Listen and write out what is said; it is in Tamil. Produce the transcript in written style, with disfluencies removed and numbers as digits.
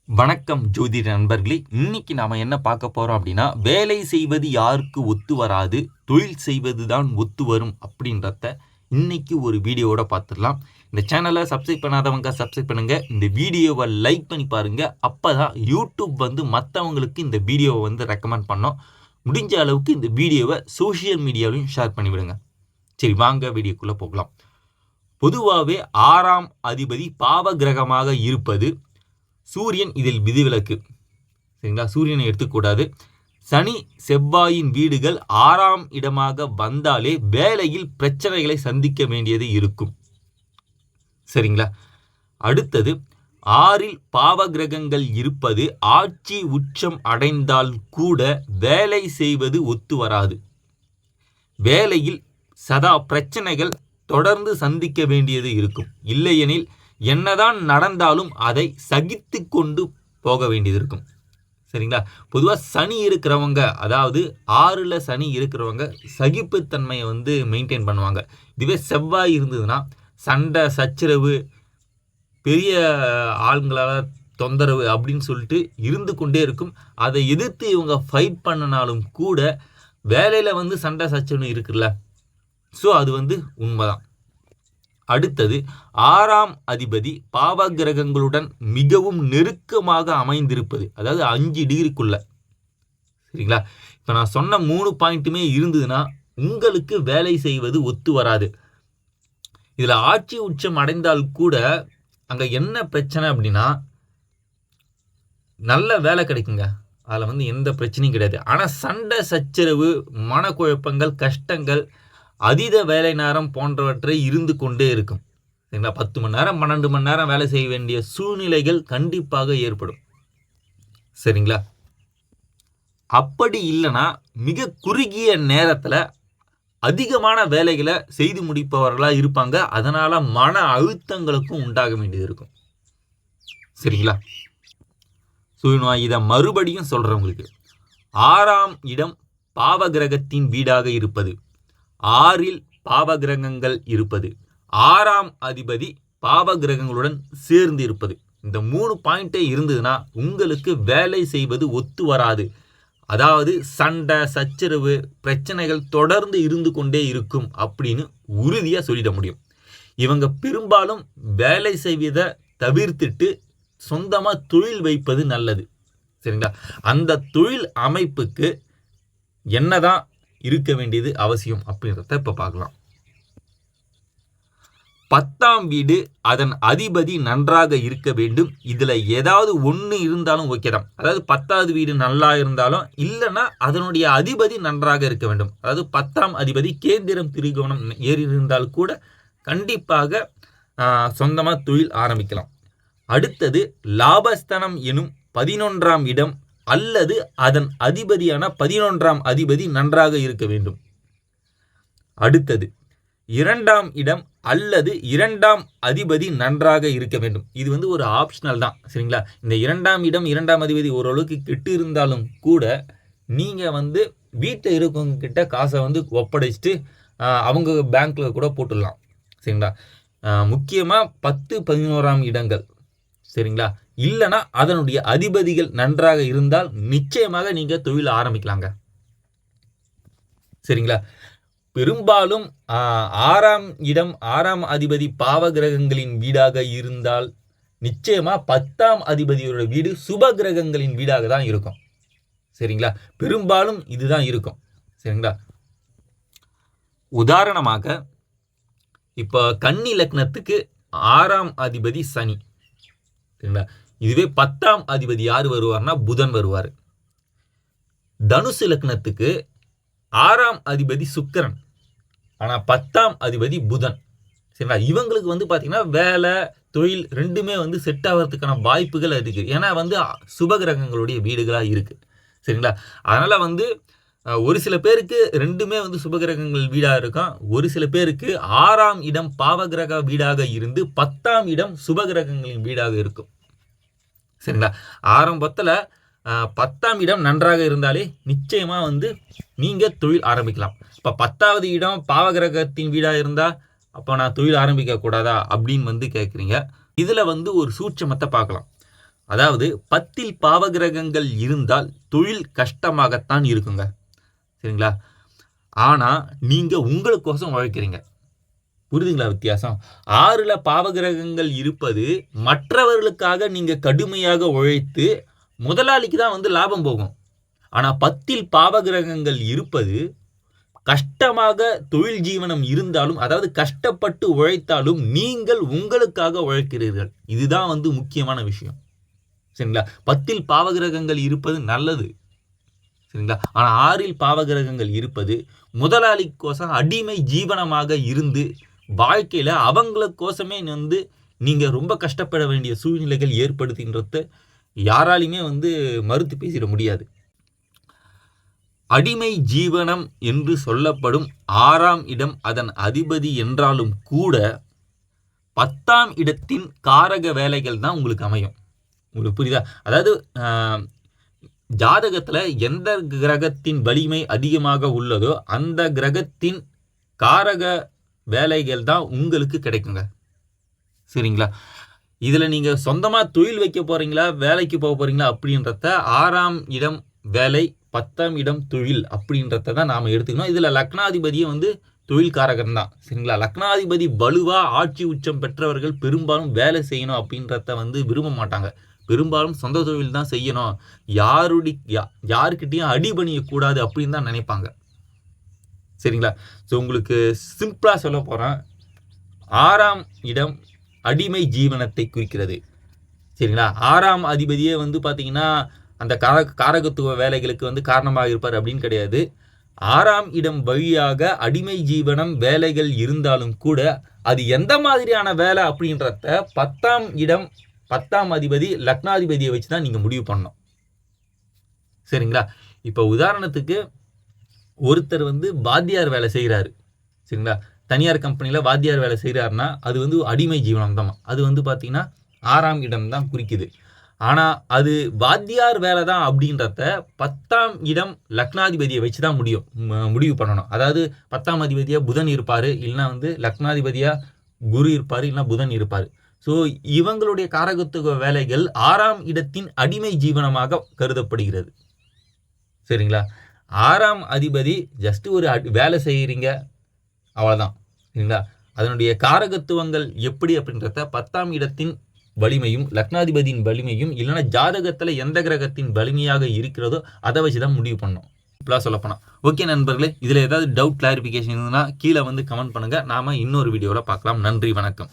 வணக்கம் ஜோதிட நண்பர்களே. இன்னைக்கு நாம என்ன பார்க்க போறோம் அப்படின்னா, வேலை செய்வது யாருக்கு ஒத்து வராது, தொழில் செய்வது தான் ஒத்து வரும் அப்படின்றத இன்னைக்கு ஒரு வீடியோவோட பார்த்துடலாம். இந்த சேனலை சப்ஸ்கிரைப் பண்ணாதவங்க சப்ஸ்கிரைப் பண்ணுங்க, இந்த வீடியோவை லைக் பண்ணி பாருங்க. அப்பதான் யூடியூப் மற்றவங்களுக்கு இந்த வீடியோவை ரெக்கமெண்ட் பண்ணோம். முடிஞ்ச அளவுக்கு இந்த வீடியோவை சோஷியல் மீடியாவிலையும் ஷேர் பண்ணிவிடுங்க. சரி, வாங்க வீடியோக்குள்ள போகலாம். பொதுவாகவே 6ஆம் அதிபதி பாவ கிரகமாக இருப்பது சூரியன் இதில் விதிவிலக்கு. சரிங்களா, சூரியனை எடுத்துக்கூடாது. சனி செவ்வாயின் வீடுகள் 6ஆம் இடமாக வந்தாலே வேலையில் பிரச்சனைகளை சந்திக்க வேண்டியது இருக்கும். சரிங்களா, அடுத்தது 6இல் பாவ கிரகங்கள் இருப்பது ஆட்சி உச்சம் அடைந்தால் கூட வேலை செய்வது ஒத்து வராது. வேலையில் சதா பிரச்சனைகள் தொடர்ந்து சந்திக்க வேண்டியது இருக்கும். இல்லையெனில் என்னதான் நடந்தாலும் அதை சகித்து கொண்டு போக வேண்டியது இருக்கும். சரிங்களா, பொதுவாக சனி இருக்கிறவங்க, அதாவது 6ல் சனி இருக்கிறவங்க சகிப்புத்தன்மையை மெயின்டைன் பண்ணுவாங்க. இதுவே செவ்வாய் இருந்ததுன்னா சண்டை சச்சரவு, பெரிய ஆளுங்களால் தொந்தரவு அப்படின்னு சொல்லிட்டு இருந்து கொண்டே இருக்கும். அதை எதிர்த்து இவங்க ஃபைட் பண்ணினாலும் கூட வேலையில் சண்டை சச்சரவு இருக்குல்ல, ஸோ அது உண்மைதான். அடுத்தது 6ஆம் அதிபதி பாவ கிரகங்களுடன் மிகவும் நெருக்கமாக அமைந்திருப்பது, அதாவது 5 டிகிரிக்குள்ள. சரிங்களா, இப்போ நான் சொன்ன 3 பாயிண்ட்டுமே இருந்ததுன்னா உங்களுக்கு வேலை செய்வது ஒத்து வராது. இதில் ஆட்சி உச்சம் அடைந்தால் கூட அங்கே என்ன பிரச்சனை அப்படின்னா, நல்ல வேலை கிடைக்குங்க, அதில் எந்த பிரச்சனையும் கிடையாது. ஆனால் சண்டை சச்சரவு, மனக்குழப்பங்கள், கஷ்டங்கள், அதீத வேலை நேரம் போன்றவற்றை இருந்து கொண்டே இருக்கும். சரிங்களா, 10 மணி நேரம் 12 மணி நேரம் வேலை செய்ய வேண்டிய சூழ்நிலைகள் கண்டிப்பாக ஏற்படும். சரிங்களா, அப்படி இல்லைன்னா மிக குறுகிய நேரத்தில் அதிகமான வேலைகளை செய்து முடிப்பவர்களாக இருப்பாங்க. அதனால் மன அழுத்தங்களுக்கும் உண்டாக வேண்டியது இருக்கும். சரிங்களா, ஸோ நான் இதை மறுபடியும் சொல்கிறவங்களுக்கு, 6ஆம் இடம் பாவ கிரகத்தின் வீடாக இருப்பது, 6இல் பாவ கிரகங்கள் இருப்பது, 6ஆம் அதிபதி பாவ கிரகங்களுடன் சேர்ந்து இருப்பது, இந்த 3 பாயிண்டே இருந்ததுன்னா உங்களுக்கு வேலை செய்வது ஒத்து வராது. அதாவது சண்டை சச்சரவு பிரச்சனைகள் தொடர்ந்து இருந்து கொண்டே இருக்கும் அப்படின்னு உறுதியாக சொல்லிட முடியும். இவங்க பெரும்பாலும் வேலை செய்வதை தவிர்த்துட்டு சொந்தமாக தொழில் வைப்பது நல்லது. சரிங்களா, அந்த தொழில் அமைப்புக்கு என்னதான் இருக்க வேண்டியது அவசியம் அப்படின்றத இப்போ பார்க்கலாம். 10ஆம் வீடு அதன் அதிபதி நன்றாக இருக்க வேண்டும். இதில் ஏதாவது ஒன்று இருந்தாலும் ஓகே தான். அதாவது 10வது வீடு நல்லா இருந்தாலும் இல்லைன்னா அதனுடைய அதிபதி நன்றாக இருக்க வேண்டும். அதாவது 10ஆம் அதிபதி கேந்திரம் திரிகோணம் ஏறி இருந்தால் கூட கண்டிப்பாக சொந்தமாக தொழில் ஆரம்பிக்கலாம். அடுத்தது லாபஸ்தானம் எனும் 11ஆம் இடம் அல்லது அதன் அதிபதியான 11ஆம் அதிபதி நன்றாக இருக்க வேண்டும். அடுத்தது 2ஆம் இடம் அல்லது 2ஆம் அதிபதி நன்றாக இருக்க வேண்டும். இது ஒரு ஆப்ஷனல் தான். சரிங்களா, இந்த 2ஆம் இடம் 2ஆம் அதிபதி ஓரளவுக்கு கெட்டு இருந்தாலும் கூட நீங்கள் வீட்டில் இருக்கவங்க கிட்ட காசை ஒப்படைச்சிட்டு அவங்க பேங்க்கில் கூட போட்டுடலாம். சரிங்களா, முக்கியமாக 10, 11ஆம் இடங்கள். சரிங்களா, இல்லைன்னா அதனுடைய அதிபதிகள் நன்றாக இருந்தால் நிச்சயமாக நீங்கள் தொழில் ஆரம்பிக்கலாங்க. சரிங்களா, பெரும்பாலும் 6ஆம் இடம் 6ஆம் அதிபதி பாவ கிரகங்களின் வீடாக இருந்தால் நிச்சயமாக 10ஆம் அதிபதியோட வீடு சுப கிரகங்களின் வீடாக தான் இருக்கும். சரிங்களா, பெரும்பாலும் இதுதான் இருக்கும். சரிங்களா, உதாரணமாக இப்போ கன்னி லக்னத்துக்கு 6ஆம் அதிபதி சனி. சரிங்களா, இதுவே 10ஆம் அதிபதி யார் வருவார்னா புதன் வருவார். தனுசு லக்னத்துக்கு 6ஆம் அதிபதி சுக்கிரன், ஆனால் 10ஆம் அதிபதி புதன். சரிங்களா, இவங்களுக்கு பார்த்தீங்கன்னா வேலை தொழில் ரெண்டுமே செட் ஆகிறதுக்கான வாய்ப்புகள் இருக்குது. ஏன்னா சுபகிரகங்களுடைய வீடுகளாக இருக்குது. சரிங்களா, அதனால் ஒரு சில பேருக்கு ரெண்டுமே சுபகிரகங்கள் வீடாக இருக்கும். ஒரு சில பேருக்கு 6ஆம் இடம் பாவகிரக வீடாக இருந்து 10ஆம் இடம் சுபகிரகங்களின் வீடாக இருக்கும். சரிங்களா, ஆரம்பத்தில் 10ஆம் இடம் நன்றாக இருந்தாலே நிச்சயமாக நீங்கள் தொழில் ஆரம்பிக்கலாம். இப்போ 10வது இடம் பாவகிரகத்தின் வீடாக இருந்தால் அப்போ நான் தொழில் ஆரம்பிக்க கூடாதா அப்படின்னு கேட்குறீங்க. இதில் ஒரு சூட்சமத்தை பார்க்கலாம். அதாவது 10ல் பாவகிரகங்கள் இருந்தால் தொழில் கஷ்டமாகத்தான் இருக்குங்க. சரிங்களா? ஆனால் நீங்கள் உங்களுக்கோசம் உழைக்கிறீங்க. புரியுதுங்களா வித்தியாசம்? 6ல் பாவகிரகங்கள் இருப்பது மற்றவர்களுக்காக நீங்கள் கடுமையாக உழைத்து முதலாளிக்கு தான் வந்து லாபம் போகும். ஆனால் 10ல் பாவகிரகங்கள் இருப்பது கஷ்டமாக தொழில் ஜீவனம் இருந்தாலும், அதாவது கஷ்டப்பட்டு உழைத்தாலும் நீங்கள் உங்களுக்காக உழைக்கிறீர்கள். இதுதான் வந்து முக்கியமான விஷயம். சரிங்களா? 10ல் பாவகிரகங்கள் இருப்பது நல்லது. சரிங்களா? ஆனால் 6ல் பாவகிரகங்கள் இருப்பது முதலாளிக்கோசம் அடிமை ஜீவனமாக இருந்து வாழ்க்கையில் அவங்களுக்கோசமே வந்து நீங்கள் ரொம்ப கஷ்டப்பட வேண்டிய சூழ்நிலைகள் ஏற்படுத்துகின்றத யாராலையுமே வந்து மறுத்து பேசிட முடியாது. அடிமை ஜீவனம் என்று சொல்லப்படும் 6ஆம் இடம் அதன் அதிபதி என்றாலும் கூட 10ஆம் இடத்தின் காரக வேலைகள் தான் உங்களுக்கு அமையும். உங்களுக்கு புரியுதா? அதாவது ஜாதகத்தில் எந்த கிரகத்தின் வலிமை அதிகமாக உள்ளதோ அந்த கிரகத்தின் காரக வேலைகள் தான் உங்களுக்கு கிடைக்குங்க. சரிங்களா? இதில் நீங்கள் சொந்தமாக தொழில் வைக்க போகிறீங்களா, வேலைக்கு போக போகிறீங்களா அப்படின்றத 6ஆம் இடம் வேலை, 10ஆம் இடம் தொழில் அப்படின்றத தான் நாம் எடுத்துக்கணும். இதில் லக்னாதிபதியை வந்து தொழில்காரகன் தான். சரிங்களா? லக்னாதிபதி வலுவாக ஆட்சி உச்சம் பெற்றவர்கள் பெரும்பாலும் வேலை செய்யணும் அப்படின்றத வந்து விரும்ப மாட்டாங்க. பெரும்பாலும் சொந்த தொழில் தான் செய்யணும், யாருக்கிட்டையும் அடிபணியக்கூடாது அப்படின்னு தான் நினைப்பாங்க. சரிங்களா? ஸோ உங்களுக்கு சிம்பிளாக சொல்ல போகிறேன், 6ஆம் இடம் அடிமை ஜீவனத்தை குறிக்கிறது. சரிங்களா? 6ஆம் அதிபதியே வந்து பார்த்தீங்கன்னா அந்த காரகத்துவ வேலைகளுக்கு வந்து காரணமாக இருப்பார் அப்படின்னு கிடையாது. 6ஆம் இடம் வழியாக அடிமை ஜீவனம் வேலைகள் இருந்தாலும் கூட அது எந்த மாதிரியான வேலை அப்படின்றத 10ஆம் இடம் 10ஆம் அதிபதி லக்னாதிபதியை வச்சு தான் நீங்கள் முடிவு பண்ணணும். சரிங்களா? இப்போ உதாரணத்துக்கு ஒருத்தர் வந்து வாத்தியார் வேலை செய்கிறாரு. சரிங்களா? தனியார் கம்பெனியில் வாத்தியார் வேலை செய்கிறாருன்னா அது வந்து அடிமை ஜீவனம் தான். அது வந்து பார்த்தீங்கன்னா 6ஆம் இடம் தான் குறிக்குது. ஆனால் அது வாத்தியார் வேலை தான் அப்படின்றத 10ஆம் இடம் லக்னாதிபதியை வச்சு தான் முடிவு பண்ணணும். அதாவது 10ஆம் அதிபதியாக புதன் இருப்பார், இல்லைன்னா வந்து லக்னாதிபதியாக குரு இருப்பார், இல்லைன்னா புதன் இருப்பார். ஸோ இவங்களுடைய காரகத்துவ வேலைகள் 6ஆம் இடத்தின் அடிமை ஜீவனமாக கருதப்படுகிறது. சரிங்களா? 6ஆம் அதிபதி ஜஸ்ட் ஒரு வேலை செய்கிறீங்க, அவ்வளோதான். சரிங்களா? அதனுடைய காரகத்துவங்கள் எப்படி அப்படின்றத 10ஆம் இடத்தின் வலிமையும் லக்னாதிபதியின் வலிமையும் இல்லைன்னா ஜாதகத்தில் எந்த கிரகத்தின் வலிமையாக இருக்கிறதோ அதை வச்சு தான் முடிவு பண்ணணும். இப்படிலாம் சொல்லப்போனால் ஓகே நண்பர்களே, இதில் ஏதாவது டவுட் கிளாரிஃபிகேஷன் இருந்ததுன்னா கீழே வந்து கமெண்ட் பண்ணுங்கள். நாம் இன்னொரு வீடியோவில் பார்க்கலாம். நன்றி, வணக்கம்.